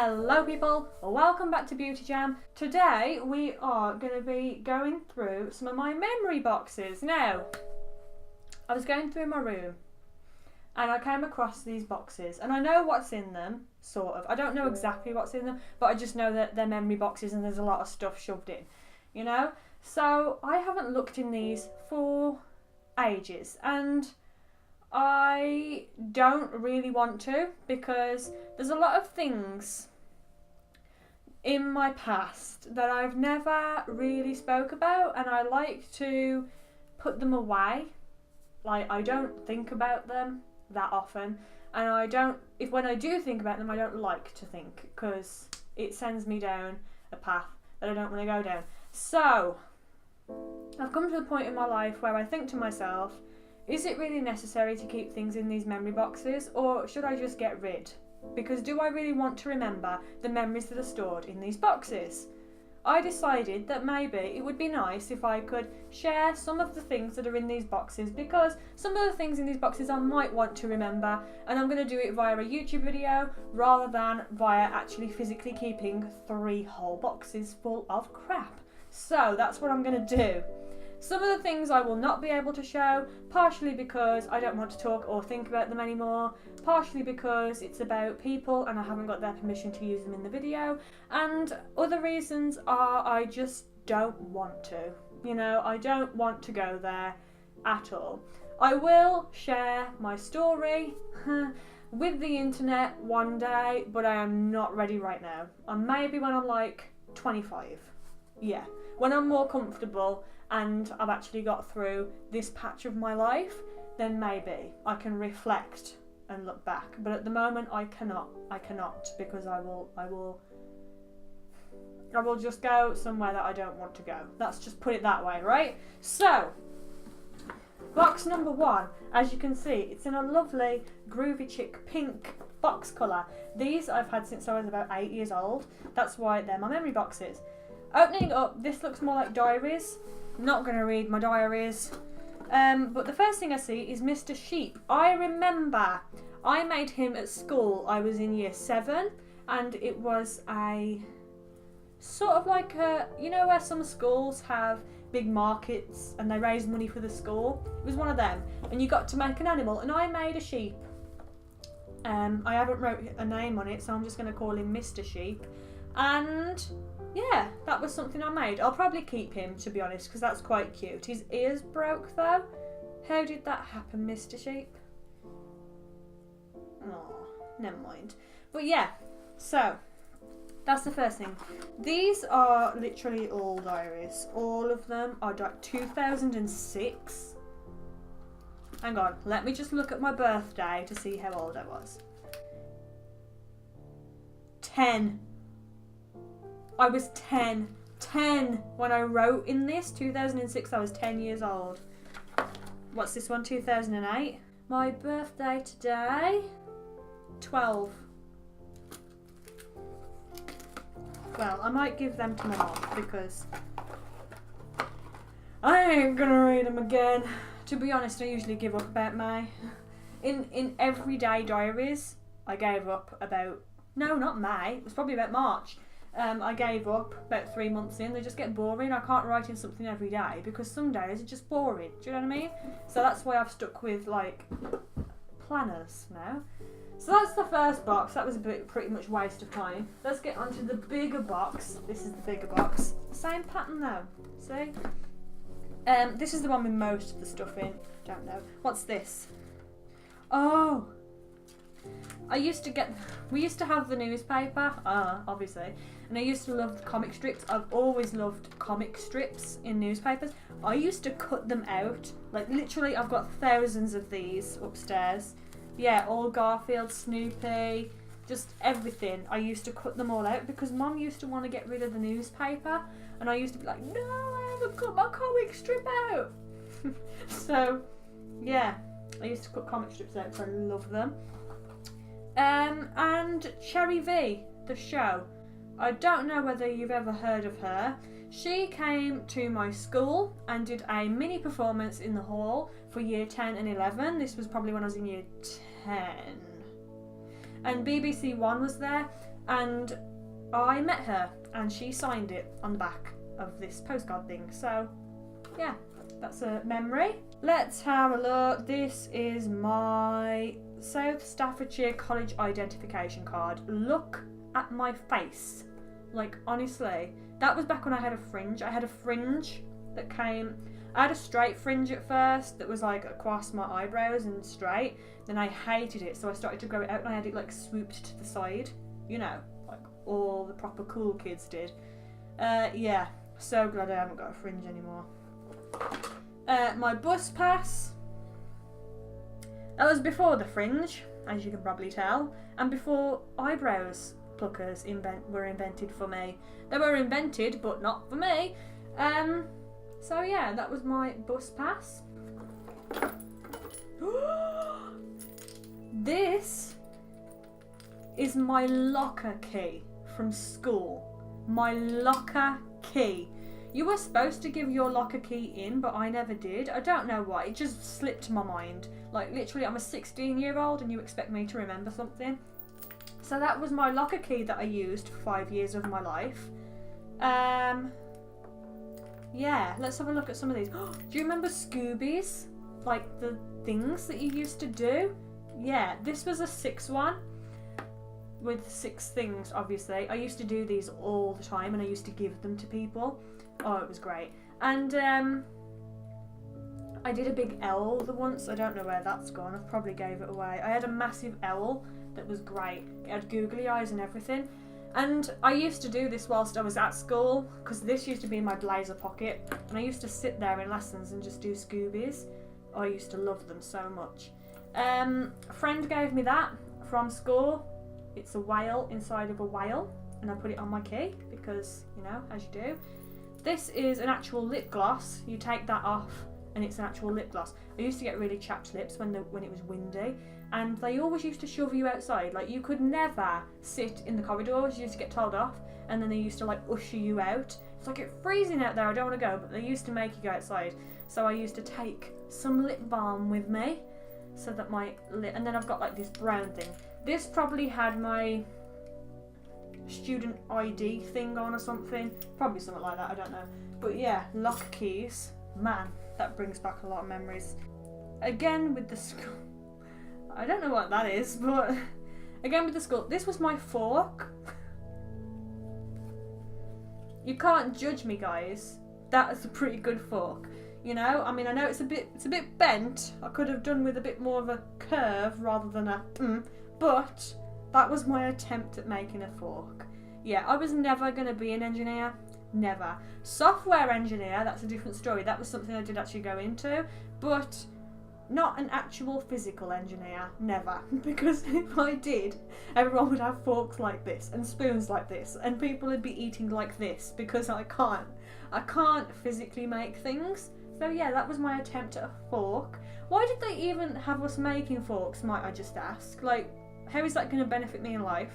Hello people, welcome back to Beauty Jam. Today we are going to be going through some of my memory boxes. Now, I was going through my room and I came across these boxes and I know what's in them, sort of. I don't know exactly what's in them, but I just know that they're memory boxes and there's a lot of stuff shoved in, you know? So I haven't looked in these for ages and I don't really want to, because there's a lot of things in my past that I've never really spoke about, and I like to put them away. Like, I don't think about them that often, and when I do think about them, I don't like to think, because it sends me down a path that I don't want to go down. So I've come to the point in my life where I think to myself, is it really necessary to keep things in these memory boxes, or should I just get rid? Because do I really want to remember the memories that are stored in these boxes? I decided that maybe it would be nice if I could share some of the things that are in these boxes, because some of the things in these boxes I might want to remember, and I'm going to do it via a YouTube video rather than via actually physically keeping 3 whole boxes full of crap. So that's what I'm going to do. Some of the things I will not be able to show, partially because I don't want to talk or think about them anymore, partially because it's about people and I haven't got their permission to use them in the video, and other reasons are I just don't want to. You know, I don't want to go there at all. I will share my story with the internet one day, but I am not ready right now. And maybe when I'm like 25. Yeah, when I'm more comfortable and I've actually got through this patch of my life, then maybe I can reflect and look back. But at the moment I cannot, because I will just go somewhere that I don't want to go. Let's just put it that way, right? So, box number 1, as you can see, it's in a lovely groovy chick pink box colour. These I've had since I was about 8 years old. That's why they're my memory boxes. Opening up, this looks more like Diaries. Not going to read my diaries. But the first thing I see is Mr. Sheep. I remember I made him at school. I was in year 7 and it was a sort of like a, you know where some schools have big markets and they raise money for the school? It was one of them, and you got to make an animal, and I made a sheep. I haven't wrote a name on it, so I'm just going to call him Mr. Sheep. And yeah, that was something I made. I'll probably keep him, to be honest, because that's quite cute. His ears broke though. How did that happen, Mr. Sheep? Oh, never mind. But yeah, so that's the first thing. These are literally all diaries. All of them are 2006. Hang on, let me just look at my birthday to see how old I was. 10. I was 10 when I wrote in this. 2006, I was 10 years old. What's this one? 2008. My birthday today, 12. Well, I might give them to my mom because I ain't gonna read them again. To be honest, I usually give up about May. In everyday diaries, I gave up about, no, not May, it was probably about March. I gave up about 3 months in. They just get boring. I can't write in something every day because some days are just boring. Do you know what I mean? So that's why I've stuck with like planners now. So that's the first box. That was pretty much waste of time. Let's get onto the bigger box. This is the bigger box. Same pattern though. See? This is the one with most of the stuff in. Don't know. What's this? Oh. We used to have the newspaper, obviously, and I used to love the comic strips. I've always loved comic strips in newspapers. I used to cut them out, like literally I've got thousands of these upstairs. Yeah, all Garfield, Snoopy, just everything. I used to cut them all out because Mum used to want to get rid of the newspaper, and I used to be like, no, I haven't cut my comic strip out. So, yeah, I used to cut comic strips out because I love them. And Cherry V, the show. I don't know whether you've ever heard of her. She came to my school and did a mini performance in the hall for year 10 and 11. This was probably when I was in year 10. And BBC One was there. and I met her and she signed it on the back of this postcard thing. So yeah, that's a memory. Let's have a look. This is my South Staffordshire College identification card. Look at my face. Like, honestly, that was back when I had a fringe. I had a fringe that came... I had a straight fringe at first that was like across my eyebrows and straight. Then I hated it, so I started to grow it out and I had it like swooped to the side. You know, like all the proper cool kids did. Yeah, so glad I haven't got a fringe anymore. My bus pass. That was before the fringe, as you can probably tell, and before eyebrows pluckers were invented for me. They were invented, but not for me. So yeah, that was my bus pass. This is my locker key from school. My locker key. You were supposed to give your locker key in, but I never did. I don't know why. It just slipped my mind. Like, literally, I'm a 16-year-old and you expect me to remember something. So that was my locker key that I used for 5 years of my life. Yeah, let's have a look at some of these. Do you remember Scoobies? Like, the things that you used to do? Yeah, this was a 6 one. With 6 things, obviously. I used to do these all the time and I used to give them to people. Oh, it was great. And I did a big owl the once. I don't know where that's gone. I probably gave it away. I had a massive owl that was great. It had googly eyes and everything. And I used to do this whilst I was at school, because this used to be in my blazer pocket. And I used to sit there in lessons and just do Scoobies. Oh, I used to love them so much. A friend gave me that from school. It's a whale inside of a whale. And I put it on my key because, you know, as you do. This is an actual lip gloss. You take that off and it's an actual lip gloss. I used to get really chapped lips when it was windy, and they always used to shove you outside. Like, you could never sit in the corridors. You used to get told off, and then they used to like usher you out. It's like, it's freezing out there, I don't want to go, but they used to make you go outside. So I used to take some lip balm with me so that my lip, and then I've got like this brown thing. This probably had my student ID thing on or something. Probably something like that, I don't know. But yeah, lock keys. Man, that brings back a lot of memories. Again with the school. I don't know what that is, but again with the school. This was my fork. You can't judge me, guys. That is a pretty good fork. You know, I mean, I know it's a bit bent. I could have done with a bit more of a curve rather than a but that was my attempt at making a fork. Yeah, I was never going to be an engineer. Never. Software engineer, that's a different story. That was something I did actually go into. But not an actual physical engineer. Never. Because if I did, everyone would have forks like this and spoons like this. And people would be eating like this because I can't physically make things. So yeah, that was my attempt at a fork. Why did they even have us making forks, might I just ask? Like, how is that going to benefit me in life?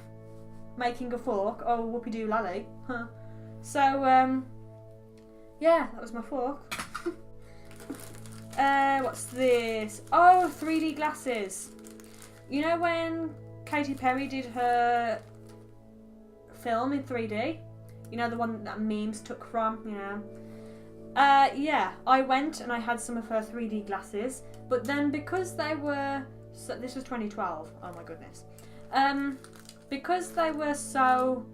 Making a fork? Oh, whoopie-doo lally. Huh. So, yeah, that was my fork. What's this? Oh, 3D glasses. You know when Katy Perry did her film in 3D? You know, the one that memes took from, you know? Yeah, I went and I had some of her 3D glasses, but then because they were... So this was 2012. Oh my goodness. Because they were so...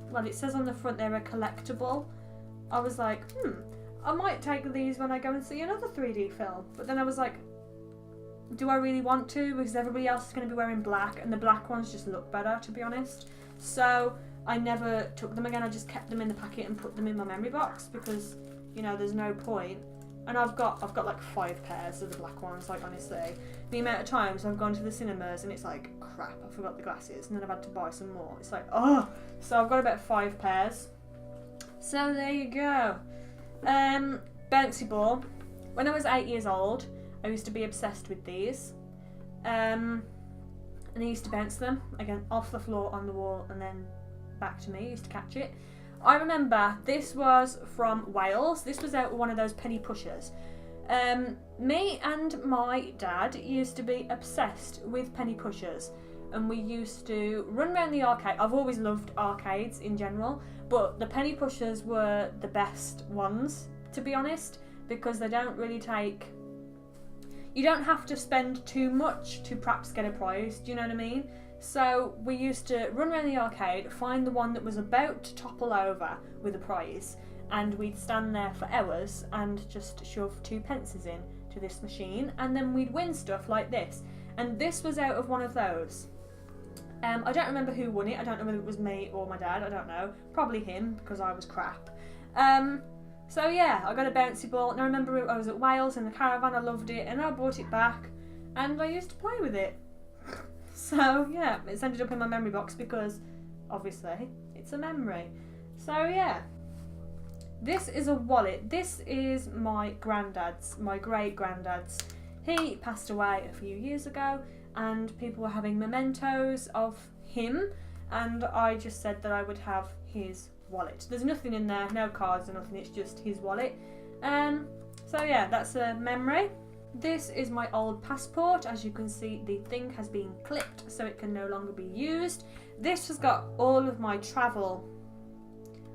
Well, it says on the front they're a collectible. I was like, I might take these when I go and see another 3D film. But then I was like, do I really want to? Because everybody else is going to be wearing black, and the black ones just look better, to be honest. So I never took them again. I just kept them in the packet and put them in my memory box because, you know, there's no point. And I've got like 5 pairs of the black ones, like, honestly. The amount of times I've gone to the cinemas and it's like, crap, I forgot the glasses, and then I've had to buy some more. It's like, oh! So I've got about 5 pairs. So there you go. Bouncy ball. When I was 8 years old, I used to be obsessed with these. And I used to bounce them, again, off the floor, on the wall, and then back to me. I used to catch it. I remember this was from Wales. This was out one of those penny pushers. Me and my dad used to be obsessed with penny pushers. and we used to run around the arcade. I've always loved arcades in general, but the penny pushers were the best ones, to be honest, because they don't really take... You don't have to spend too much to perhaps get a prize, do you know what I mean? So we used to run around the arcade, find the one that was about to topple over with a prize, and we'd stand there for hours and just shove 2 pences in to this machine, and then we'd win stuff like this. And this was out of one of those. I don't remember who won it. I don't know whether it was me or my dad. I don't know. Probably him, because I was crap. So yeah, I got a bouncy ball, and I remember I was at Wales in the caravan. I loved it, and I brought it back, and I used to play with it. So yeah, it's ended up in my memory box because obviously it's a memory. So yeah. This is a wallet. This is my granddad's, my great granddad's. He passed away a few years ago, and people were having mementos of him, and I just said that I would have his wallet. There's nothing in there, no cards or nothing, it's just his wallet. So yeah, that's a memory. This is my old passport. As you can see, the thing has been clipped so it can no longer be used. This has got all of my travel.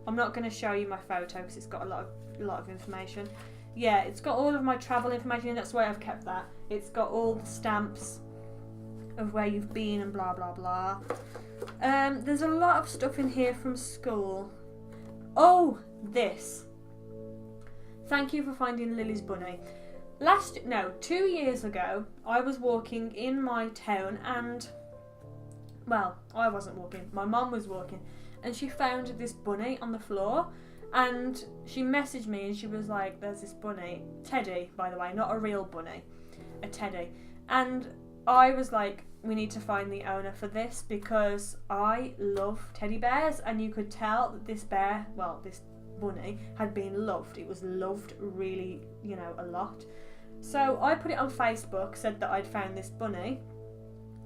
I'm not going to show you my photo because it's got a lot of information. Yeah, it's got all of my travel information, and that's why I've kept that. It's got all the stamps of where you've been and blah blah blah. There's a lot of stuff in here from school. Oh, this. Thank you for finding Lily's bunny. 2 years ago, I was walking in my town, and well, I wasn't walking. My mum was walking. And she found this bunny on the floor, and she messaged me and she was like, there's this bunny, Teddy, by the way, not a real bunny, a Teddy. And I was like, we need to find the owner for this, because I love teddy bears, and you could tell that this bear, well, this bunny had been loved. It was loved really, you know, a lot. So I put it on Facebook, said that I'd found this bunny.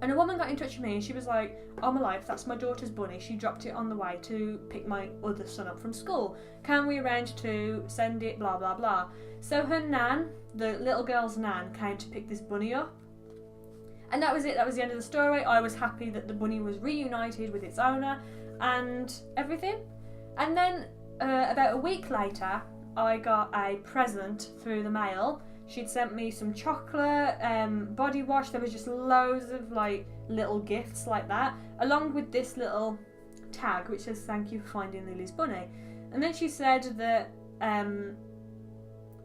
And a woman got in touch with me and she was like, oh my life, that's my daughter's bunny. She dropped it on the way to pick my other son up from school. Can we arrange to send it, blah, blah, blah. So her nan, the little girl's nan, came to pick this bunny up. And that was it. That was the end of the story. I was happy that the bunny was reunited with its owner and everything. And then about a week later, I got a present through the mail. She'd sent me some chocolate, body wash. There was just loads of like little gifts like that, along with this little tag which says thank you for finding Lily's bunny. And then she said that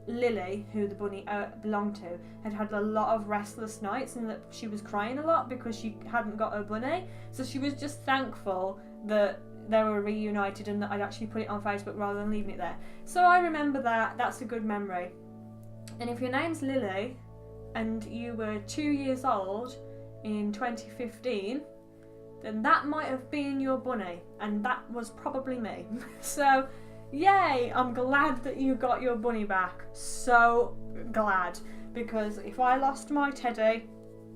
Lily, who the bunny belonged to, had had a lot of restless nights, and that she was crying a lot because she hadn't got her bunny. So she was just thankful that they were reunited and that I'd actually put it on Facebook rather than leaving it there. So I remember that. That's a good memory. And if your name's Lily and you were 2 years old in 2015, then that might have been your bunny, and that was probably me. So yay, I'm glad that you got your bunny back. So glad, because if I lost my teddy,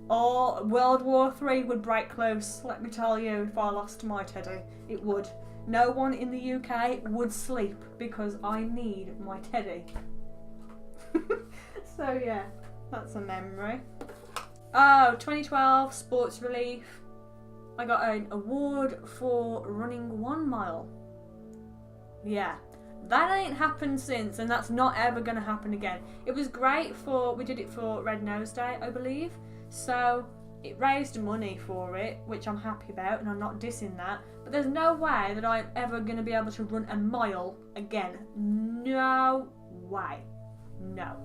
all World War III would break loose. Let me tell you, if I lost my teddy, it would. No one in the UK would sleep because I need my teddy. So yeah, that's a memory. Oh, 2012 Sports Relief. I got an award for running 1 mile. Yeah, that ain't happened since, and that's not ever going to happen again. It was great we did it for Red Nose Day, I believe. So it raised money for it, which I'm happy about, and I'm not dissing that. But there's no way that I'm ever going to be able to run a mile again. No way. No.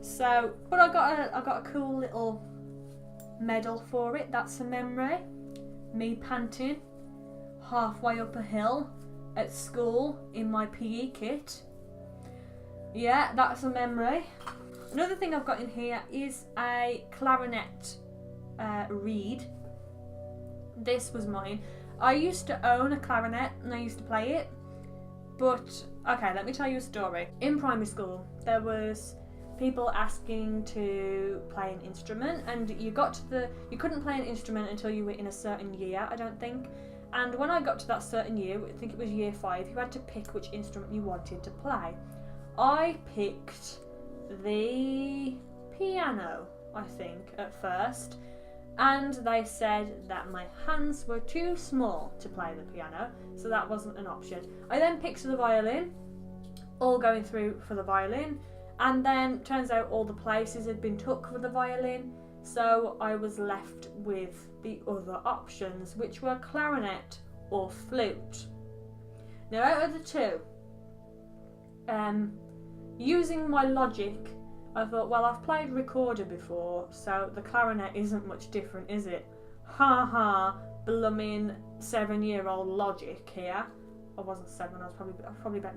So, but I got a cool little medal for it. That's a memory. Me panting halfway up a hill at school in my PE kit. Yeah, that's a memory. Another thing I've got in here is a clarinet reed. This was mine. I used to own a clarinet and I used to play it. But, okay, let me tell you a story. In primary school, there was people asking to play an instrument, and you couldn't play an instrument until you were in a certain year, I don't think. And when I got to that certain year, I think it was year 5, you had to pick which instrument you wanted to play. I picked the piano, I think, at first. and they said that my hands were too small to play the piano, so that wasn't an option. I then picked the violin, all going through for the violin, and then turns out all the places had been took for the violin, so I was left with the other options, which were clarinet or flute. Now, out of the two, using my logic, I thought, well, I've played recorder before, so the clarinet isn't much different, is it? Ha ha, blooming 7-year-old logic here. I wasn't 7, I was probably about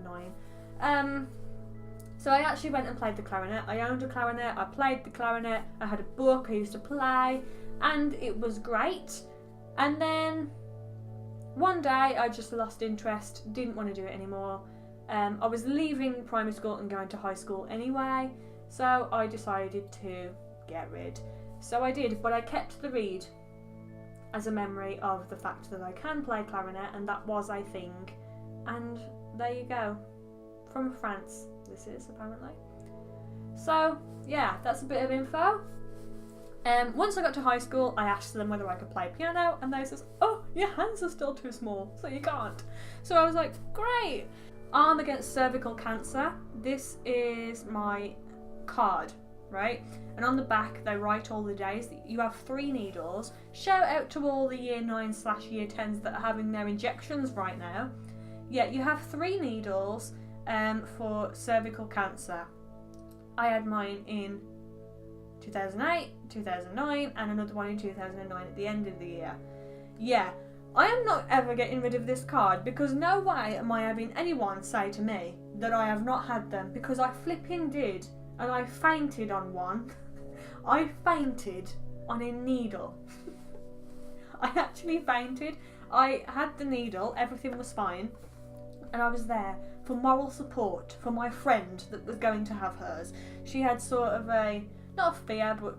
9. So I actually went and played the clarinet. I owned a clarinet, I played the clarinet, I had a book I used to play, and it was great. And then one day I just lost interest, didn't want to do it anymore. I was leaving primary school and going to high school anyway, so I decided to get rid. So I did, but I kept the reed as a memory of the fact that I can play clarinet, and that was a thing. And there you go. From France, this is apparently. So yeah, that's a bit of info. Once I got to high school, I asked them whether I could play piano, and they said, oh, your hands are still too small, so you can't. So I was like, great. Arm Against Cervical Cancer. This is my card, right? And on the back they write all the days that you have 3 needles. Shout out to all the year 9/year 10s that are having their injections right now. Yeah, you have 3 needles for cervical cancer. I had mine in 2008, 2009, and another one in 2009 at the end of the year. Yeah, I am not ever getting rid of this card, because no way am I having anyone say to me that I have not had them, because I flipping did, and I fainted on one. I fainted on a needle. I actually fainted. I had the needle, everything was fine, and I was there for moral support for my friend that was going to have hers. She had sort of not a fear, but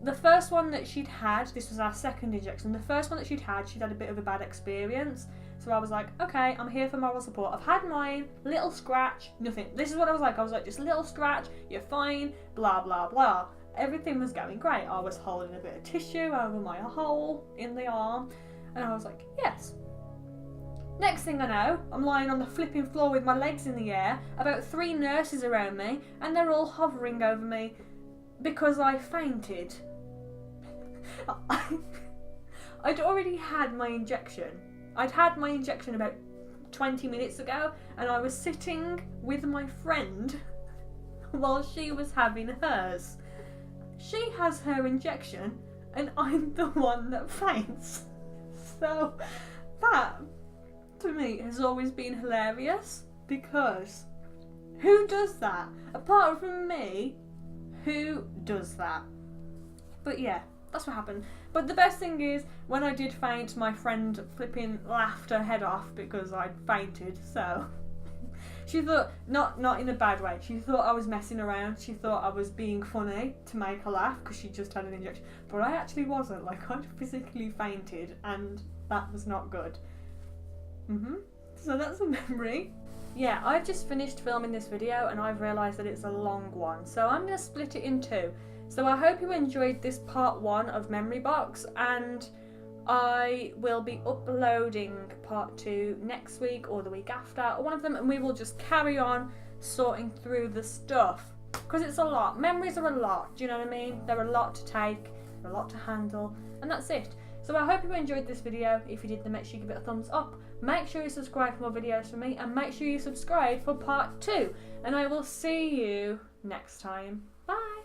the first one that she'd had, this was our second injection, the first one that she'd had a bit of a bad experience. So I was like, okay, I'm here for moral support. I've had mine, little scratch, nothing. This is what I was like, just little scratch, you're fine, blah, blah, blah. Everything was going great. I was holding a bit of tissue over my hole in the arm, and I was like, yes. Next thing I know, I'm lying on the flipping floor with my legs in the air, about 3 nurses around me, and they're all hovering over me because I fainted. I'd already had my injection. I'd had my injection about 20 minutes ago, and I was sitting with my friend while she was having hers. She has her injection, and I'm the one that faints. So that, to me, has always been hilarious, because who does that? Apart from me, who does that? But yeah, that's what happened. But the best thing is, when I did faint, my friend flipping laughed her head off because I'd fainted, so she thought, not in a bad way, she thought I was messing around, she thought I was being funny to make her laugh because she just had an injection, but I actually wasn't. Like, I'd physically fainted, and that was not good. So that's a memory. Yeah, I've just finished filming this video and I've realised that it's a long one, so I'm going to split it in 2. So I hope you enjoyed this part 1 of Memory Box, and I will be uploading part 2 next week or the week after, or one of them, and we will just carry on sorting through the stuff, because it's a lot. Memories are a lot, do you know what I mean? They're a lot to take, they're a lot to handle, and that's it. So I hope you enjoyed this video. If you did, then make sure you give it a thumbs up. Make sure you subscribe for more videos from me, and make sure you subscribe for part 2. And I will see you next time. Bye!